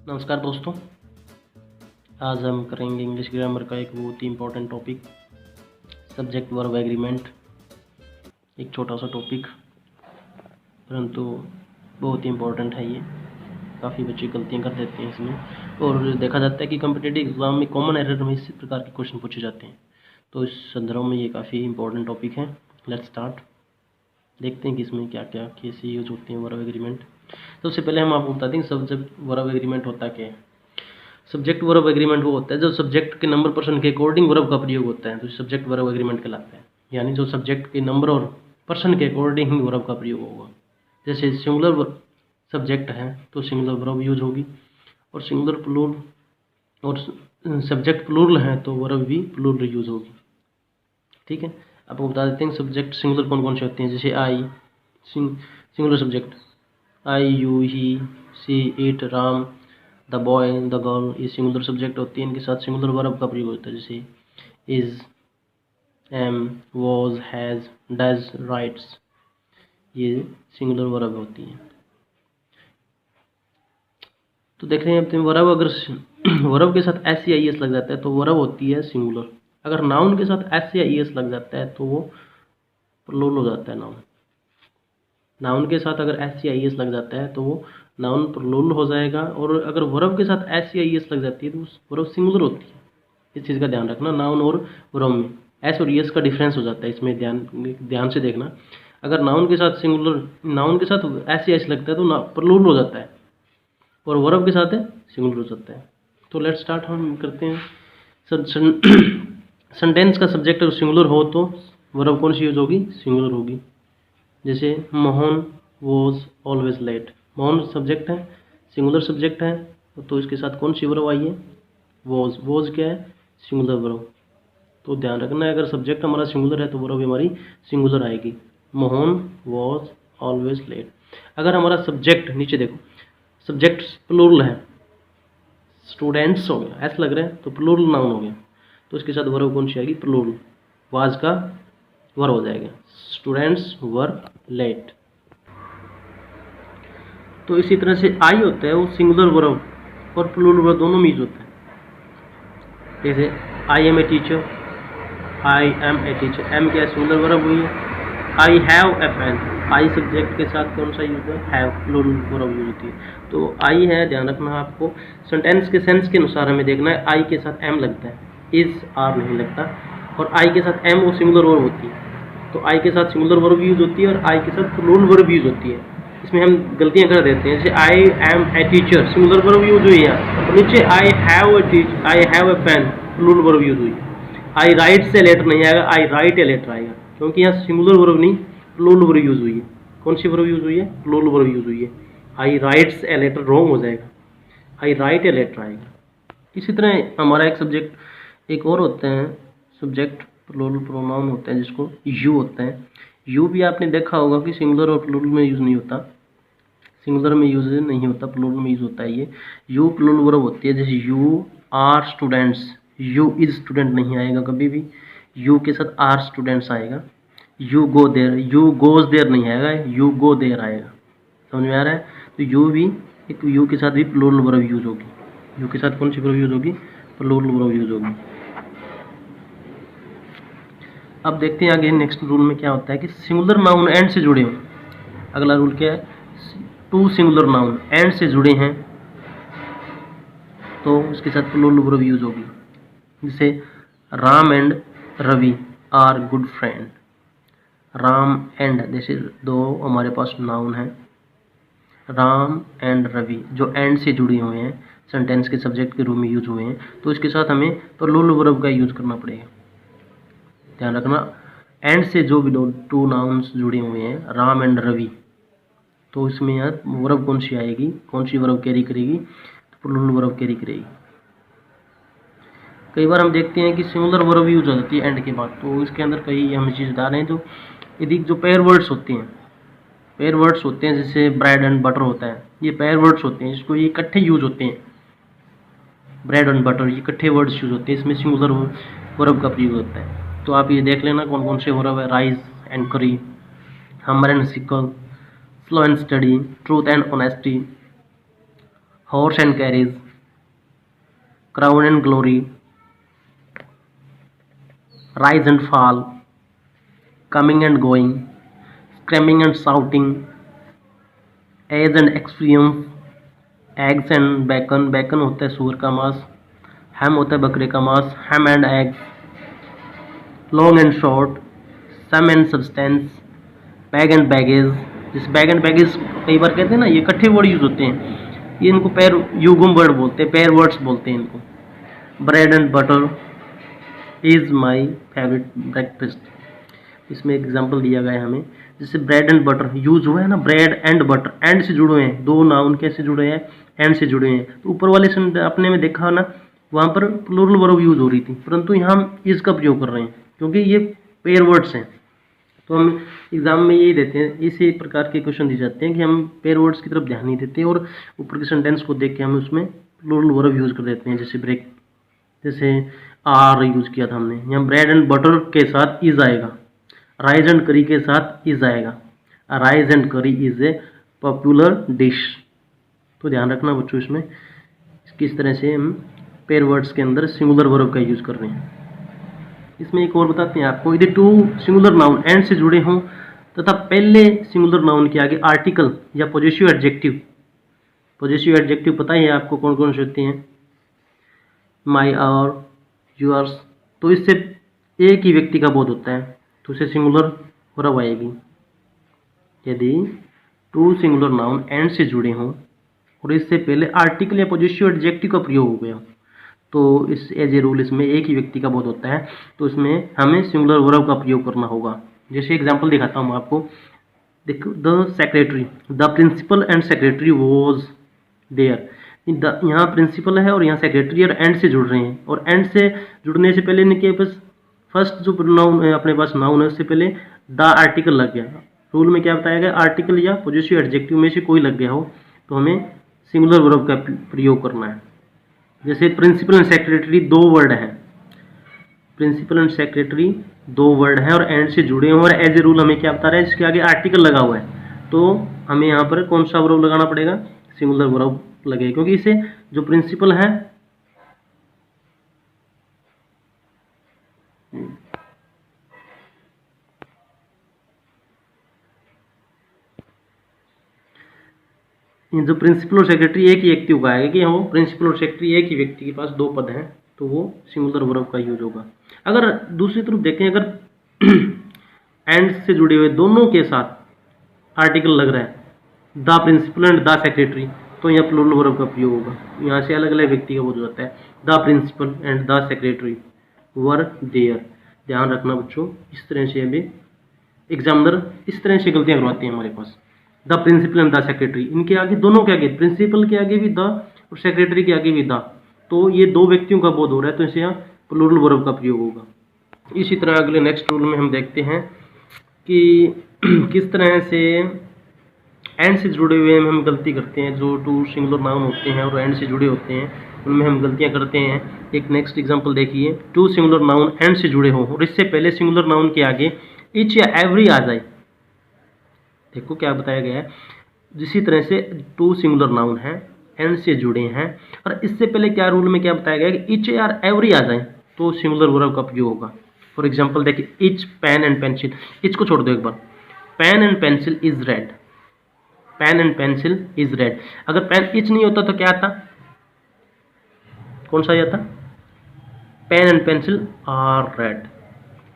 नमस्कार दोस्तों। आज हम करेंगे इंग्लिश ग्रामर का एक बहुत ही important topic, subject verb agreement. एक छोटा सा टॉपिक, परंतु बहुत ही इम्पोर्टेंट है ये। काफ़ी बच्चे गलतियां कर देते हैं इसमें, और देखा जाता है कि कॉम्पिटिटिव एग्जाम में कॉमन एरर में इसी प्रकार के क्वेश्चन पूछे जाते हैं। तो इस संदर्भ में ये काफ़ी इम्पोर्टेंट टॉपिक है। Let's start. देखते हैं कि इसमें क्या क्या कैसे यूज होते हैं वर्ब एग्रीमेंट। सबसे पहले हम आपको बता दें सब्जेक्ट वर्ब एग्रीमेंट होता क्या है। सब्जेक्ट वर्ब एग्रीमेंट वो होता है जो सब्जेक्ट के नंबर पर्सन के अकॉर्डिंग वर्ब का प्रयोग होता है, तो सब्जेक्ट वर्ब एग्रीमेंट कहलाता है। यानी जो सब्जेक्ट के नंबर और पर्सन के अकॉर्डिंग ही वर्ब का प्रयोग होगा। जैसे सिंगुलर सब्जेक्ट है तो सिंगुलर वर्ब यूज होगी, और सिंगुलर प्लूरल और सब्जेक्ट प्लूरल है तो वर्ब भी प्लूरल यूज होगी। ठीक है, आपको बता देते हैं सब्जेक्ट सिंगुलर कौन कौन से होते हैं। जैसे I singular subject, I, you, he, she, it, Ram, the boy, the girl, ये सिंगुलर सब्जेक्ट होती है। इनके साथ सिंगुलर वर्ब का प्रयोग होता है। जैसे is, am, was, has, does, writes, ये सिंगुलर वर्ब होती हैं। तो देख रहे हैं अब वर्ब, अगर वर्ब के साथ एस या ई एस लग जाता है तो वर्ब होती है सिंगुलर। अगर नाउन के साथ एस या ई एस लग जाता है तो वो प्लूरल हो जाता है। नाउन के साथ अगर एस या ई एस लग जाता है तो वो नाउन प्लूरल हो जाएगा, और अगर वर्ब के साथ एस या ई एस लग जाती है तो वर्ब सिंगुलर होती है। इस चीज़ का ध्यान रखना। नाउन और वर्ब में एस और ई एस का डिफरेंस हो जाता है, इसमें ध्यान से देखना। अगर नाउन के साथ एस या एस लगता है तो प्लूरल हो जाता है, और वर्ब के साथ सिंगुलर हो जाता है। तो लेट्स स्टार्ट, हम करते हैं। सेंटेंस का सब्जेक्ट अगर सिंगुलर हो तो वर्ब कौन सी यूज होगी? सिंगुलर होगी। जैसे Mohan was always late. Mohan subject है, सिंगुलर सब्जेक्ट है, तो इसके साथ कौन सी वर्ब आई है? वॉज। वॉज क्या है? Singular verb. तो ध्यान रखना है, अगर सब्जेक्ट हमारा सिंगुलर है तो वर्ब हमारी सिंगुलर आएगी। Mohan was always late. अगर हमारा सब्जेक्ट, नीचे देखो, सब्जेक्ट प्लूरल है, स्टूडेंट्स हो गया, ऐसा लग रहा है तो प्लूरल नाउन हो गया, तो इसके साथ वर्ब कौन सी आएगी? प्लूरल। वाज का वर्ब हो जाएगा, स्टूडेंट्स वर लेट। तो इसी तरह से आई होता है, वो सिंगुलर वर्ब और प्लूरल वर्ब दोनों में यूज होता है। जैसे I am a teacher, I am a teacher. Am क्या? सिंगुलर वर्ब हुई है। I have a pen, I subject के साथ कौन सा यूज है? हैव, प्लूरल वर्ब यूज होती है। तो आई है, ध्यान रखना आपको। सेंटेंस के सेंस के अनुसार हमें देखना है। आई के साथ एम लगता है, इज, आर नहीं लगता, और आई के साथ एम वो सिंगुलर वर्ब होती है। तो आई के साथ सिंगुलर वर्ब यूज होती है और आई के साथ प्लूरल वर्ब यूज होती है। इसमें हम गलतियां कर देते हैं। जैसे I am a teacher, singular verb use हुई है, और नीचे I have a pen, plural verb use हुई है। आई राइट से लेटर नहीं आएगा, आई राइट ए लेटर आएगा, क्योंकि यहाँ सिंगुलर वर्ब नहीं प्लूरल वर्ब यूज हुई है। कौन सी वर्ब यूज हुई है? प्लूरल वर्ब यूज हुई है। आई राइट्स ए लेटर रॉन्ग हो जाएगा, आई राइट ए लेटर आएगा। इसी तरह हमारा एक सब्जेक्ट एक और होते हैं, सब्जेक्ट प्लूरल प्रोनाउन होते हैं, जिसको यू होता है। यू भी आपने देखा होगा कि सिंगुलर और प्लूरल में यूज नहीं होता, सिंगुलर में यूज नहीं होता, प्लूरल में यूज होता है। ये यू प्लूरल वर्ब होती है। जैसे you are students, you is student नहीं आएगा कभी भी, यू के साथ आर स्टूडेंट्स आएगा। You go there, you goes there नहीं आएगा, यू गो देयर आएगा। समझ में आ रहा है? तो यू भी, एक यू के साथ भी प्लूरल वर्ब यूज होगी। यू के साथ कौन सी वर्ब यूज होगी? प्लूरल वर्ब यूज होगी। अब देखते हैं आगे नेक्स्ट रूल में क्या होता है कि सिंगुलर नाउन एंड से जुड़े हो। अगला रूल क्या है? टू सिंगुलर नाउन एंड से जुड़े हैं तो उसके साथ प्लूरल वर्ब यूज होगी। जैसे Ram and Ravi are good friend. Ram and, जैसे दो हमारे पास नाउन है, राम एंड रवि, जो एंड से जुड़े हुए हैं, सेंटेंस के सब्जेक्ट के रूप में यूज हुए हैं, तो इसके साथ हमें प्लूरल वर्ब का यूज करना पड़ेगा। ध्यान रखना, एंड से जो भी टू नाउन्स जुड़े हुए हैं, राम एंड रवि, तो इसमें यार वर्ब कौन सी आएगी? कौन सी वर्ब कैरी करेगी? तो प्लूरल वर्ब कैरी करेगी। कई बार हम देखते हैं कि सिंगुलर वर्ब यूज हो जाती है एंड के बाद, तो इसके अंदर कई हम चीज़ बता रहे हैं। जो यदि जो पेयर वर्ड्स होते हैं, पेयर वर्ड्स होते हैं, जैसे ब्रेड एंड बटर होता है, ये पेयर वर्ड्स होते हैं, इसको ये इकट्ठे यूज होते हैं। ब्रेड एंड बटर, ये इकट्ठे वर्ड्स यूज होते हैं, इसमें सिंगुलर वर्ब का प्रयोग होता है। तो आप ये देख लेना कौन कौन से वर्ब है। Rise and curry, hammer and sickle, slow and steady, truth and honesty, horse and carriage, crown and glory, rise and fall, coming and going, screaming and shouting, age and experience, eggs and bacon, bacon होता है सूअर का मांस, हैम होता है बकरे का मांस, ham and eggs, long and short, sum and substance, bag and baggage. जिस बैग एंड बैगेज कई बार कहते हैं ना, ये इकट्ठे वर्ड यूज होते हैं, ये इनको पैर युगम वर्ड बोलते हैं, पैर वर्ड्स बोलते हैं इनको। Bread and butter is my favourite breakfast, इसमें एग्जाम्पल दिया गया है हमें, जैसे ब्रेड एंड बटर यूज हुआ है ना, ब्रेड एंड बटर, एंड से जुड़े हुए हैं, दो नाउन कैसे जुड़े हैं, एंड से जुड़े हैं। तो ऊपर वाले अपने में देखा ना, वहाँ पर प्लूरल वर्ब यूज हो रही थी, परंतु यहाँ हम इज का प्रयोग कर रहे हैं क्योंकि ये पेयर वर्ड्स हैं। तो हम एग्जाम में यही देते हैं, इसी प्रकार के क्वेश्चन दिए जाते हैं कि हम पेयर वर्ड्स की तरफ ध्यान नहीं देते और ऊपर के सेंटेंस को देख के हम उसमें प्लूरल वर्ब यूज कर देते हैं। जैसे ब्रेक, जैसे आर यूज किया था हमने, यहाँ ब्रेड एंड बटर के साथ इज आएगा, राइस एंड करी के साथ इज आएगा, राइस एंड करी इज ए पॉपुलर डिश। तो ध्यान रखना बच्चों, इसमें किस तरह से हम पेयर वर्ड्स के अंदर सिंगुलर वर्ब का यूज कर रहे हैं। इसमें एक और बताते हैं आपको, यदि टू सिंगुलर नाउन एंड से जुड़े हों तथा पहले सिंगुलर नाउन के आगे आर्टिकल या पॉजेसिव एडजेक्टिव, पॉजेसिव एडजेक्टिव पता ही है आपको कौन कौन से होते हैं, माई और योर्स, तो इससे एक ही व्यक्ति का बोध होता है, तो उसे सिंगुलर वर्ब आएगी। यदि टू सिंगुलर नाउन एंड से जुड़े हों और इससे पहले आर्टिकल या पॉजेसिव एडजेक्टिव का प्रयोग हो गया, तो इस एज ए रूल इसमें एक ही व्यक्ति का बोध होता है, तो इसमें हमें सिंगुलर वर्ब का प्रयोग करना होगा। जैसे एग्जांपल दिखाता हूँ आपको, देखो, the secretary, the principal and secretary was there. यहाँ प्रिंसिपल है और यहाँ सेक्रेटरी और एंड से जुड़ रहे हैं, और एंड से जुड़ने से पहले इनके पास फर्स्ट जो नाउन है, अपने पास नाउन है, उससे पहले द आर्टिकल लग गया। रूल में क्या बताया गया, आर्टिकल या पॉजेसिव एडजेक्टिव में से कोई लग गया हो तो हमें सिंगुलर वर्ब का प्रयोग करना है। जैसे प्रिंसिपल एंड सेक्रेटरी दो वर्ड हैं, प्रिंसिपल एंड सेक्रेटरी दो वर्ड हैं और एंड से जुड़े हैं, और एज ए रूल हमें क्या बता रहा है, इसके आगे आर्टिकल लगा हुआ है, तो हमें यहाँ पर कौन सा वर्ब लगाना पड़ेगा, सिंगुलर वर्ब लगेगा, क्योंकि इसे जो प्रिंसिपल है जो प्रिंसिपल और सेक्रेटरी एक ही व्यक्ति का है कि वो प्रिंसिपल और सेक्रेटरी एक ही व्यक्ति के पास दो पद हैं, तो वो सिंगुलर वर्ब का यूज होगा। अगर दूसरी तरफ देखें, अगर एंड से जुड़े हुए दोनों के साथ आर्टिकल लग रहा है, the principal and the secretary, तो यहाँ प्लूरल वर्ब का प्रयोग होगा। यहाँ से अलग अलग व्यक्ति का बोध जाता है, the principal and the secretary were there. ध्यान रखना बच्चों, इस तरह से अभी एग्जामिनर इस तरह से गलतियाँ करवाते हैं हमारे पास, the principal and the secretary, इनके आगे दोनों के आगे, प्रिंसिपल के आगे भी द और सेक्रेटरी के आगे भी द, तो ये दो व्यक्तियों का बोध हो रहा है, तो इसे यहाँ प्लूरल वर्ब का प्रयोग होगा। इसी तरह अगले नेक्स्ट रूल में हम देखते हैं कि किस तरह से एंड से जुड़े हुए में हम गलती करते हैं। जो टू सिंगुलर नाउन होते हैं और एंड से जुड़े होते हैं उनमें हम गलतियां करते हैं। एक नेक्स्ट एग्जांपल देखिए, टू सिंगुलर नाउन एंड से जुड़े हों और इससे पहले सिंगुलर नाउन के आगे ईच या एवरी आ जाए। देखो क्या बताया गया है, जिसी तरह से टू सिंगुलर नाउन है, एंड से जुड़े हैं और इससे पहले क्या रूल में क्या बताया गया है कि ईच या एवरी आ जाए तो सिंगुलर वर्ब का प्रयोग होगा। फॉर एग्जाम्पल देखिए, each pen and pencil, each को छोड़ दो एक बार, pen and pencil is red, pen and pencil is red. अगर पेन ईच नहीं होता तो क्या आता, कौन सा आता, pen and pencil are red.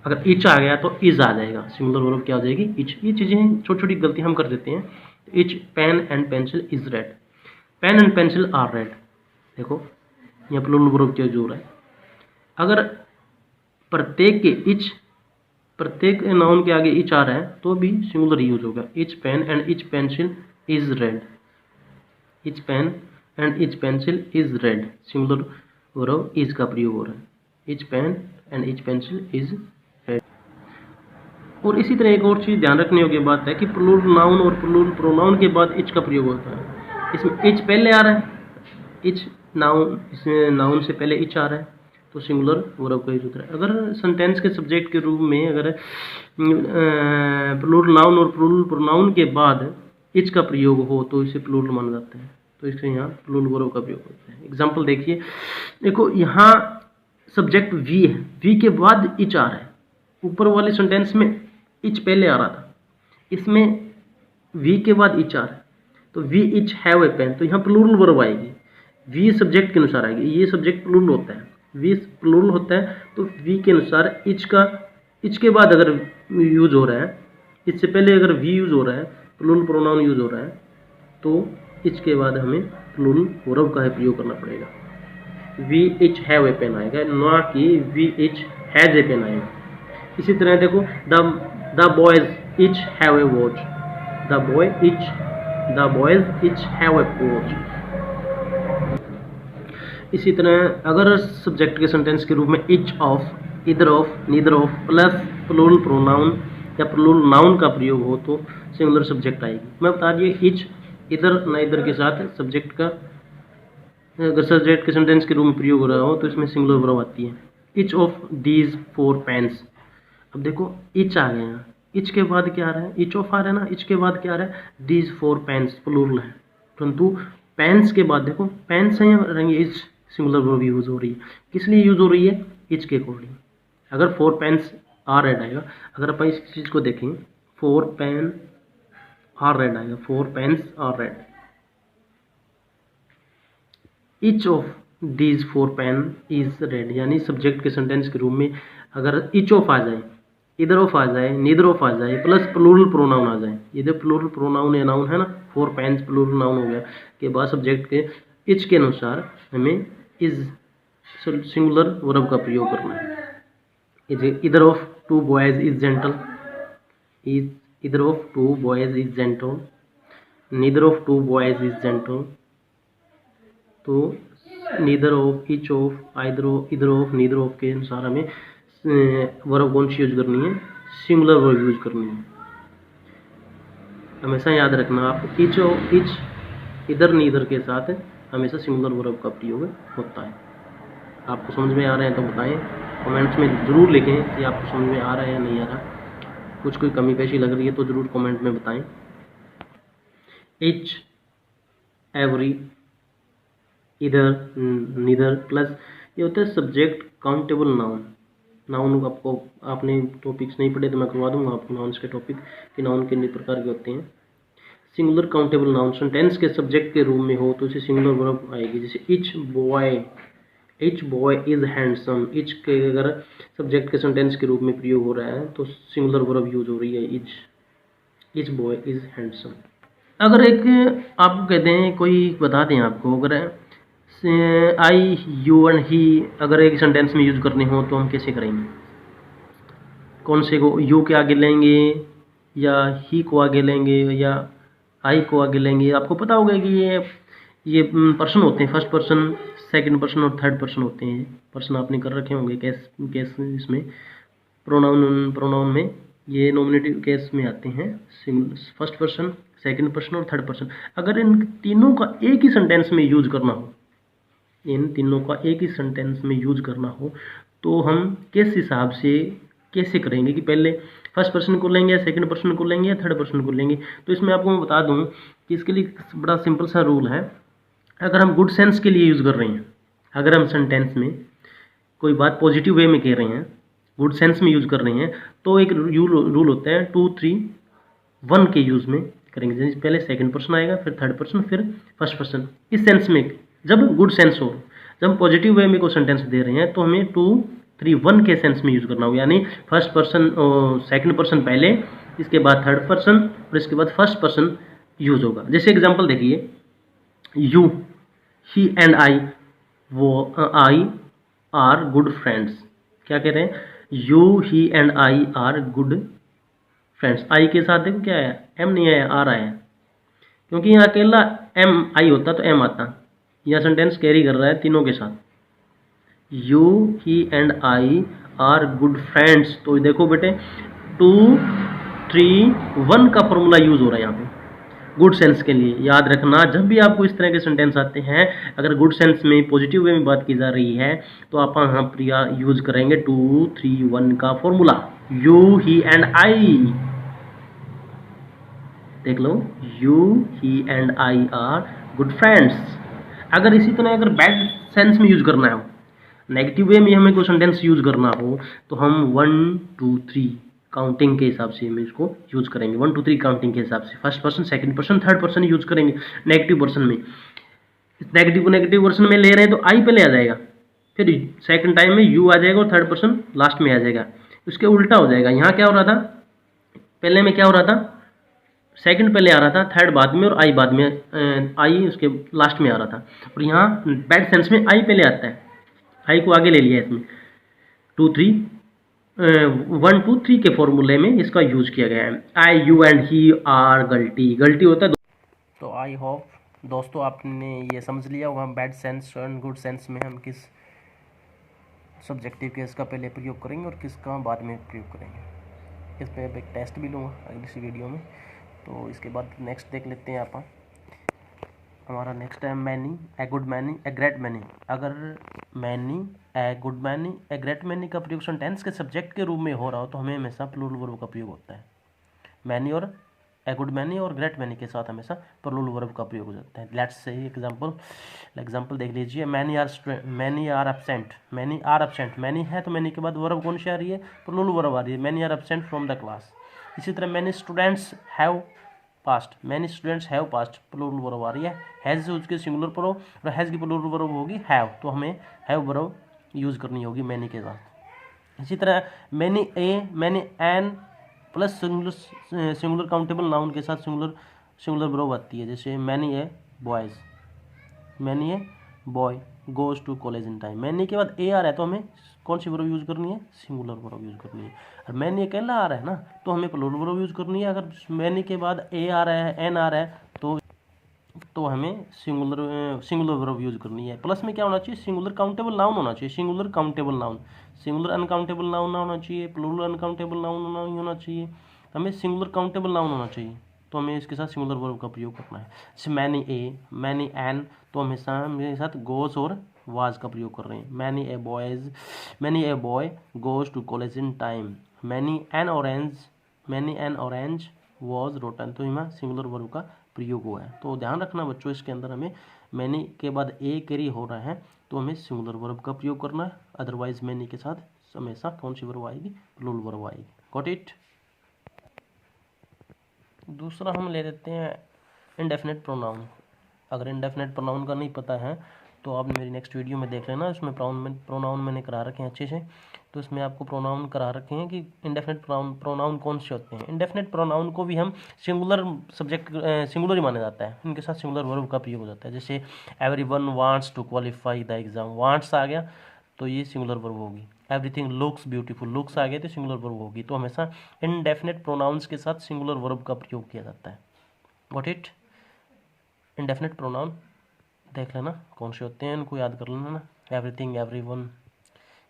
अगर ईच आ गया तो इज आ जाएगा, सिंगुलर वर्ब क्या हो जाएगी, ईच। ये चीज़ें छोटी छोटी गलती हम कर देते हैं। Each pen and pencil is red, pen and pencil are red. देखो यहाँ प्लूरल वर्ब क्या जो हो रहा है, अगर प्रत्येक के ईच, प्रत्येक नाउन के आगे ईच आ रहा है तो भी सिंगुलर यूज होगा। Each pen and each pencil is red, each pen and each pencil is red, singular verb is का प्रयोग हो रहा है। Each pen and each pencil is red. और इसी तरह एक और चीज़ ध्यान रखने योग्य बात है कि प्लूरल नाउन और प्लूरल प्रोनाउन के बाद इच का प्रयोग होता है। इसमें इच पहले आ रहा है, इच नाउन, इसमें नाउन से पहले इच आ रहा है तो सिंगुलर वर्ब का यूज होता है। अगर सेंटेंस के सब्जेक्ट के रूप में अगर प्लूरल नाउन और प्लूरल प्रोनाउन के बाद इच का प्रयोग हो तो इसे प्लूरल माना जाता है। तो इसके यहाँ प्लूरल वर्ब का प्रयोग होता है। एग्जाम्पल देखिए, देखो यहाँ सब्जेक्ट वी है, वी के बाद इच आ रहा है। ऊपर वाले सेंटेंस में इच पहले आ रहा था, इसमें वी के बाद इच आ रहा है, तो we each have a pen, तो यहाँ प्लूरल वर्ब आएगी। वी सब्जेक्ट के अनुसार आएगी, ये सब्जेक्ट प्लूरल होता है, वी प्लूरल होता है, तो वी के अनुसार इच के बाद अगर यूज हो रहा है, इससे पहले अगर वी यूज हो रहा है, प्लूरल प्रोनाउन यूज हो रहा है, तो इच के बाद हमें प्लूरल वर्ब का ही प्रयोग करना पड़ेगा। We each have a pen आएगा, ना कि we each has a pen आएगा। इसी तरह देखो, the boys each have a watch, the boys each have a watch. इसी तरह अगर सब्जेक्ट के सेंटेंस के रूप में each of, either of, neither of plus plural pronoun या प्लूरल नाउन का प्रयोग हो तो सिंगुलर सब्जेक्ट आएगी। मैं बता दिए, इच इधर ना इधर के साथ सब्जेक्ट का, अगर सब्जेक्ट के सेंटेंस के रूप में प्रयोग हो रहा हो तो इसमें सिंगुलर वर्ब आती है। इच ऑफ दीज 4 पेन्स, अब देखो इच आ गया, इच के बाद क्या आ रहा है, इच ऑफ आ रहा है ना, इच के बाद क्या आ रहा है, दीज 4 पेन्स प्लूरल है, परंतु पेन्स के बाद देखो पेन्स है यहाँ रहेंगे, इच सिंगुलर वर्ब यूज हो रही है। किस लिए यूज हो रही है, इच के अकॉर्डिंग। अगर 4 पेन्स आर रेड आएगा, अगर अपन इस चीज़ को देखें 4 पेन आर रेड आएगा, 4 pens are red. Each of these 4 pen is red, यानी सब्जेक्ट के सेंटेंस के रूप में अगर इच ऑफ आ जाए, इधर ऑफ आ जाए, नीदर ऑफ आ जाए, प्लस प्लूरल प्रोनाउन आ जाए, इधर प्लूरल प्रोनाउन या नाउन है ना, 4 पेन्स प्लूरल नाउन हो गया, के बाद सब्जेक्ट के इच के अनुसार हमें इज सिंगुलर वर्ब का प्रयोग करना है। इधर ऑफ 2 बॉयज इज जेंटल, इधर of 2 boys is gentle, neither of 2 boys is gentle, तो neither of, etch of, either of, neither of के अनुसार हमें वर्ब कौन सी यूज करनी है, सिंगुलर वर्ब यूज करनी है। हमेशा याद रखना आप, इच और इच, इधर नीदर के साथ हमेशा सिंगुलर वर्ब का प्रयोग होता है। आपको समझ में आ रहे हैं तो बताएं, कमेंट्स में ज़रूर लिखें कि आपको समझ में आ रहा है या नहीं आ रहा। कुछ कोई कमी पेशी लग रही है तो ज़रूर कमेंट में बताएं। इच, एवरी, इधर, नीदर प्लस ये होता है सब्जेक्ट काउंटेबल नाउन। नाउन आपको, आपने टॉपिक्स नहीं पढ़े तो मैं करवा दूंगा आपको नाउन्स के टॉपिक कि नाउन कितने प्रकार के होते हैं। सिंगुलर काउंटेबल नाउन सेंटेंस के सब्जेक्ट के रूप में हो तो इसे सिंगुलर वर्ब आएगी। जैसे etch boy is handsome, etch के अगर सब्जेक्ट के सेंटेंस के रूप में प्रयोग हो रहा है तो सिंगुलर वर्ब यूज हो रही है, इच बॉय इज हैंडसम। अगर एक आपको कहते हैं, कोई बता दें आपको, अगर आई, यू एंड ही अगर एक सेंटेंस में यूज करने हो तो हम कैसे करेंगे, कौन से को यू के आगे लेंगे या ही को आगे लेंगे या आई को आगे लेंगे। आपको पता होगा कि ये पर्सन होते हैं, फर्स्ट पर्सन, सेकंड पर्सन और थर्ड पर्सन होते हैं। पर्सन आपने कर रखे होंगे केस इसमें प्रोनाउन में ये नॉमिनेटिव केस में आते हैं, फर्स्ट पर्सन, सेकंड पर्सन और थर्ड पर्सन। अगर इन तीनों का एक ही सेंटेंस में यूज करना हो, इन तीनों का एक ही सेंटेंस में यूज करना हो तो हम किस हिसाब से कैसे करेंगे कि पहले फर्स्ट पर्सन को लेंगे या सेकंड पर्सन को लेंगे या थर्ड पर्सन को लेंगे। तो इसमें आपको मैं बता दूं कि इसके लिए बड़ा सिंपल सा रूल है। अगर हम गुड सेंस के लिए यूज़ कर रहे हैं, अगर हम सेंटेंस में कोई बात पॉजिटिव वे में कह रहे हैं, गुड सेंस में यूज़ कर रहे हैं, तो एक रूल होता है 2, 3, 1 के यूज़ में करेंगे। जैसे पहले सेकंड पर्सन आएगा, फिर थर्ड पर्सन, फिर फर्स्ट पर्सन। इस सेंस में जब गुड सेंस हो, जब हम पॉजिटिव वे में कोई सेंटेंस दे रहे हैं तो हमें 2, 3, 1 के सेंस में यूज़ करना होगा। यानी फर्स्ट पर्सन, सेकंड पर्सन पहले, इसके बाद थर्ड पर्सन और इसके बाद फर्स्ट पर्सन यूज़ होगा। जैसे एग्जांपल देखिए, you, he and I, I are good friends. क्या कह रहे हैं, you, he and I are good friends. I के साथ देखो क्या है, एम नहीं आया, आर आया, क्योंकि यहाँ अकेला एम आई होता तो एम आता। यह सेंटेंस कैरी कर रहा है तीनों के साथ, you, he and I are good friends. तो देखो बेटे 2, 3, 1 का फॉर्मूला यूज हो रहा है यहाँ पे गुड सेंस के लिए। याद रखना, जब भी आपको इस तरह के सेंटेंस आते हैं, अगर गुड सेंस में पॉजिटिव वे में बात की जा रही है तो आप यहाँ पर यूज करेंगे 2, 3, 1 का formula, you, he and I. देख लो, you, he and I are good friends. अगर इसी तरह अगर बैड सेंस में यूज़ करना हो, नेगेटिव वे में हमें कोई सेंटेंस यूज़ करना हो, तो हम 1 2 3 काउंटिंग के हिसाब से हम इसको यूज़ करेंगे। 1 2 3 काउंटिंग के हिसाब से first person, second person, third person use करेंगे नेगेटिव पर्सन में। नेगेटिव को नेगेटिव पर्सन में ले रहे हैं तो आई पहले आ जाएगा, फिर सेकंड टाइम में यू आ जाएगा और थर्ड पर्सन लास्ट में आ जाएगा। उसके उल्टा हो जाएगा। यहाँ क्या हो रहा था, पहले में क्या हो रहा था, सेकंड पहले आ रहा था, थर्ड बाद में और आई बाद में, आई उसके लास्ट में आ रहा था। और यहाँ बैड सेंस में आई पहले आता है, आई को आगे ले लिया इसमें। 1 2 3 के फॉर्मूले में इसका यूज किया गया है। आई यू एंड ही आर गलती होता है। तो आई होप दोस्तों आपने ये समझ लिया होगा बैड सेंस और गुड सेंस में हम किस सब्जेक्टिव केस का पहले प्रयोग करेंगे और किसका बाद में प्रयोग करेंगे। इस पर एक टेस्ट भी लूँगा अगली वीडियो में। तो इसके बाद नेक्स्ट देख लेते हैं आप। हमारा नेक्स्ट है many, a good many, a great many. अगर many, a good many, a great many का प्रयोग सेंटेंस के सब्जेक्ट के रूप में हो रहा हो तो हमें हमेशा प्लूरल वर्ब का प्रयोग होता है। मैनी और ए गुड मैनी और ग्रेट मैनी के साथ हमेशा प्लूरल वर्ब का प्रयोग हो जाता है। लेट्स से एग्जांपल देख लीजिए। Many are absent, many are absent, many है तो मैनी के बाद वर्ब कौन सी आ रही है, प्लूरल वर्ब आ रही है। Many are absent from the class. इसी तरह many students have passed, many students have passed, plural verb आ रही है। हैज़ से उसके सिंगुलर पर हो और हैज़ की प्लूरल वर्ब होगी हैव, तो हमें हैव वर्ब यूज़ करनी होगी मैनी के साथ। इसी तरह many a, many an plus singular countable noun के साथ सिंगुलर वर्ब आती है। जैसे many a boys, many a boy goes to college in time. Many के बाद ए आ रहा है तो हमें कौन सी वर्ब यूज़ करनी है, सिंगुलर वर्ब यूज़ करनी है। और मैनी अकेला आ रहा है ना तो हमें प्लूरल वर्ब यूज़ करनी है। अगर मैनी के बाद ए आ रहा है, एन आ रहा है तो हमें सिंगुलर वर्ब यूज़ करनी है। प्लस में क्या होना चाहिए, सिंगुलर काउंटेबल नाउन होना चाहिए। Singular countable noun, singular uncountable noun ना होना चाहिए, प्लूरल अनकाउंटेबल नाउन नहीं होना चाहिए, हमें सिंगुलर काउंटेबल नाउन होना चाहिए। तो हमें इसके साथ सिंगुलर वर्ब का प्रयोग करना है। जैसे मैनी ए, मैनी एन, तो हमेशा मेरे साथ गोज और वाज का प्रयोग कर रहे हैं। Many a boy goes to college in time. Many an orange was rotten, तो यहाँ सिंगुलर वर्ब का प्रयोग हुआ है। तो ध्यान रखना बच्चों, इसके अंदर हमें मैनी के बाद ए कैरी हो रहा है तो हमें सिंगुलर वर्ब का प्रयोग करना है। अदरवाइज मैनी के साथ हमेशा कौन सी वर्ब आएगी, प्लूरल वर्ब आएगी। Got it. दूसरा हम ले लेते हैं इंडेफिनिट प्रोनाउन। अगर इंडेफिनिट प्रोनाउन का नहीं पता है तो आप मेरी नेक्स्ट वीडियो में देख लेना। इसमें प्रोनाउन मैंने करा रखे हैं अच्छे से। तो इसमें आपको प्रोनाउन करा रखे हैं कि इंडेफिनिट प्रोनाउन कौन से होते हैं। इंडेफिनिट प्रोनाउन को भी हम सिंगुलर ही माना जाता है। इनके साथ सिंगुलर वर्ब का प्रयोग हो जाता है। जैसे everyone wants to qualify the exam, wants आ गया तो ये सिंगुलर वर्ब होगी। एवरीथिंग लुक्स ब्यूटीफुल, लुक्स आ गया तो सिंगुलर वर्ब होगी। तो हमेशा इंडेफिनिट प्रोनाउंस के साथ सिंगुलर वर्ब का प्रयोग किया जाता है। Got it. इंडेफिनिट प्रोनाउन देख लेना कौन से होते हैं, इनको याद कर लेना ना। एवरीथिंग, एवरीवन,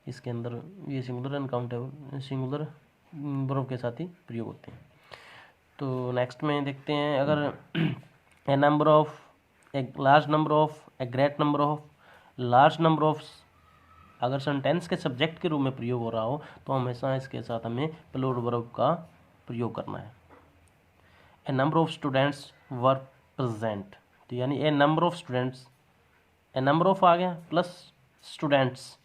इसके अंदर ये सिंगुलर अनकाउंटेबल सिंगुलर वर्ब के साथ ही प्रयोग होते हैं। तो नेक्स्ट में देखते हैं, अगर a number of, a large number of, a great number of, large number of अगर सेंटेंस के सब्जेक्ट के रूप में प्रयोग हो रहा हो तो हमेशा इसके साथ हमें प्लूरल वर्ब का प्रयोग करना है। A number of students were present, तो यानी a number of students, a number of आ गया प्लस स्टूडेंट्स,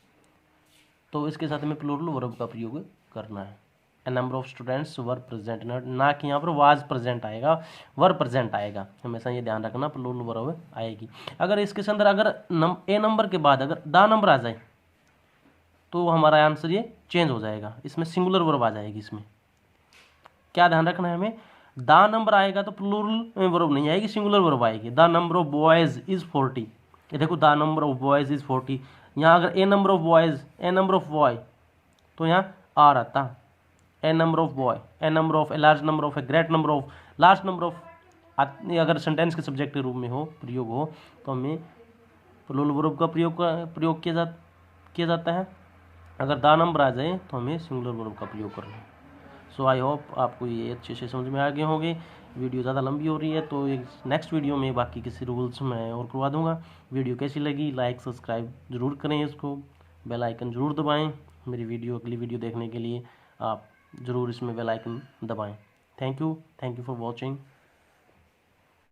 तो इसके साथ हमें प्लूरल वर्ब का प्रयोग करना है। A number of students were present, ना कि यहाँ पर वाज प्रेजेंट आएगा, वर प्रेजेंट आएगा। हमेशा ये ध्यान रखना प्लूरल वर्ब आएगी। अगर इसके अंदर अगर ए नंबर के बाद अगर द नंबर आ जाए तो हमारा आंसर ये चेंज हो जाएगा, इसमें सिंगुलर वर्ब आ जाएगी। इसमें क्या ध्यान रखना है हमें, द नंबर आएगा तो प्लूरल वर्ब नहीं आएगी, सिंगुलर वर्ब आएगी। The number of boys is 40, ये देखो the number of boys is 40। यहाँ अगर a number of boys, a number of boy, तो यहाँ आर आता। A number of boy, a number of, a large number of, a great number of, large number of, अगर sentence के subject के रूप में हो, प्रयोग हो, तो हमें प्लूरल वर्ब का प्रयोग किया जाता है। अगर द नंबर आ जाए तो हमें सिंगुलर वर्ब का प्रयोग करना है। सो आई होप आपको ये अच्छे से समझ में आ गए होंगे। वीडियो ज़्यादा लंबी हो रही है तो एक नेक्स्ट वीडियो में बाकी किसी रूल्स मैं और करवा दूंगा। वीडियो कैसी लगी, लाइक सब्सक्राइब ज़रूर करें, इसको बेल आइकन ज़रूर दबाएं। मेरी अगली वीडियो देखने के लिए आप ज़रूर इसमें बेल आइकन दबाएं। Thank you for watching.